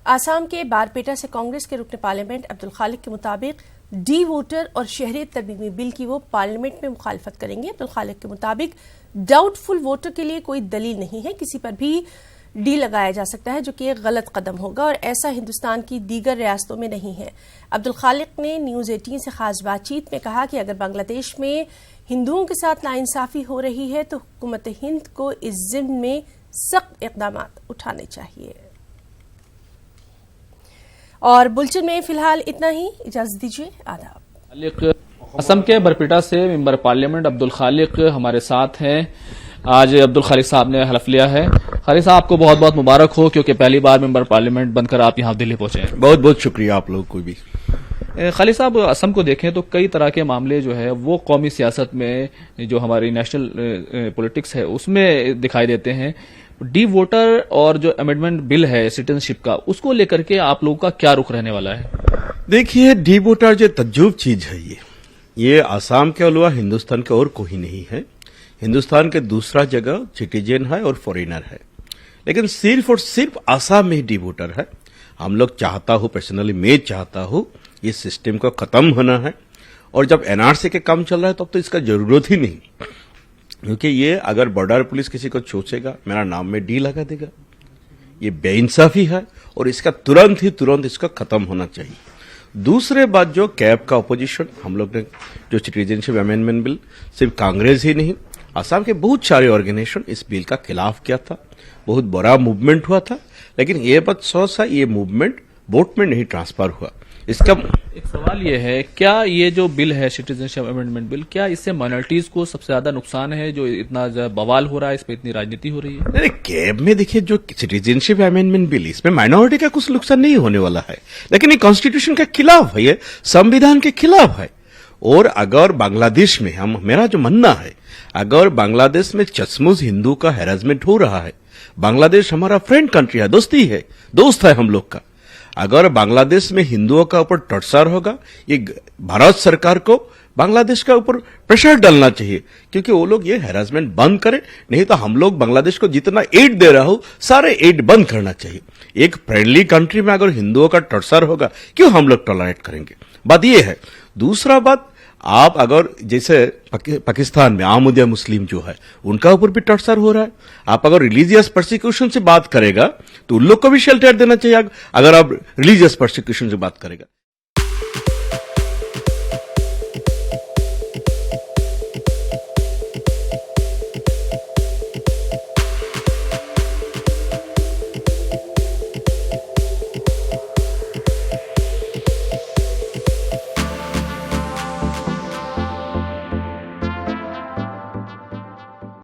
आसाम के बारपेटा से कांग्रेस के रुकन पार्लियामेंट अब्दुल खालिक के मुताबिक डी वोटर और शहरियत तरमीमी बिल की वो पार्लियामेंट में मुखालफत करेंगे। अब्दुल खालिक के मुताबिक डाउटफुल वोटर के लिए कोई दलील नहीं है, किसी पर भी डी लगाया जा सकता है, जो कि एक गलत कदम होगा और ऐसा हिंदुस्तान की दीगर रियासतों में नहीं है। अब्दुल खालिक ने न्यूज़ 18 से खास बातचीत में कहा कि अगर बांग्लादेश में हिंदुओं के साथ नाइंसाफी हो रही है तो हुकूमत हिंद को इस ज़िम्न में सख्त इक़दाम उठाने चाहिए। और बुलेटिन में फिलहाल इतना ही, इजाजत दीजिए, आदाब। असम के बरपेटा से मेंबर पार्लियामेंट अब्दुल खालिक हमारे साथ हैं। आज अब्दुल खालिक साहब ने हलफ लिया है। खालिक साहब, आपको बहुत बहुत मुबारक हो, क्योंकि पहली बार मेंबर पार्लियामेंट बनकर आप यहां दिल्ली पहुंचे हैं। बहुत बहुत शुक्रिया आप लोगों को भी। खालिक साहब, असम को देखें तो कई तरह के मामले जो है वो कौमी सियासत में, जो हमारी नेशनल पॉलिटिक्स है, उसमें दिखाई देते हैं। डी वोटर और जो अमेंडमेंट बिल है सिटीजनशिप का, उसको लेकर के आप लोगों का क्या रुख रहने वाला है? देखिए, डी वोटर जो तज्जुब चीज है, ये आसाम के अलावा हिंदुस्तान के और कोई नहीं है। हिंदुस्तान के दूसरा जगह सिटीजन है और फॉरेनर है, लेकिन सिर्फ और सिर्फ आसाम में ही डी वोटर है। हम लोग चाहता हूं, पर्सनली मैं चाहता हूं, इस सिस्टम को खत्म होना है। और जब एनआरसी के काम चल रहा है तब तो इसका जरूरत ही नहीं, क्योंकि ये अगर बॉर्डर पुलिस किसी को छूछेगा, मेरा नाम में डी लगा देगा। ये बेइंसाफी है और इसका तुरंत इसका खत्म होना चाहिए। दूसरे बात, जो कैब का अपोजिशन, हम लोग ने जो सिटीजनशिप अमेंडमेंट बिल, सिर्फ कांग्रेस ही नहीं, आसाम के बहुत सारे ऑर्गेनाइजेशन इस बिल का खिलाफ किया था। बहुत बड़ा मूवमेंट हुआ था, लेकिन ये बात सोच है, ये मूवमेंट वोट में नहीं ट्रांसफर हुआ। इसका एक सवाल ये है, क्या ये जो बिल है सिटीजनशिप अमेंडमेंट बिल, क्या इससे माइनॉरिटीज को सबसे ज्यादा नुकसान है, जो इतना बवाल हो रहा है, इस पे इतनी राजनीति हो रही है? कैब में देखिए, जो सिटीजनशिप अमेंडमेंट बिल, इसमें माइनॉरिटी का कुछ नुकसान नहीं होने वाला है, लेकिन ये कॉन्स्टिट्यूशन के खिलाफ है, ये संविधान के खिलाफ है। और अगर बांग्लादेश में, मेरा जो मानना है, अगर बांग्लादेश में चश्मूस हिंदू का हैरेसमेंट हो रहा है, बांग्लादेश हमारा फ्रेंड कंट्री है, दोस्ती है, दोस्त है हम लोग का। अगर बांग्लादेश में हिंदुओं का ऊपर टॉर्चर होगा, ये भारत सरकार को बांग्लादेश का ऊपर प्रेशर डालना चाहिए, क्योंकि वो लोग ये हैरेसमेंट बंद करें। नहीं तो हम लोग बांग्लादेश को जितना एड दे रहा हो, सारे एड बंद करना चाहिए। एक फ्रेंडली कंट्री में अगर हिंदुओं का टॉर्चर होगा, क्यों हम लोग टॉलरेट करेंगे? बात ये है। दूसरा बात, आप अगर जैसे पाकिस्तान में अहमदिया मुस्लिम जो है, उनका ऊपर भी टॉर्चर हो रहा है। आप अगर रिलीजियस परसिक्यूशन से बात करेगा तो उन लोग को भी शेल्टर देना चाहिए, अगर आप रिलीजियस परसिक्यूशन से बात करेगा।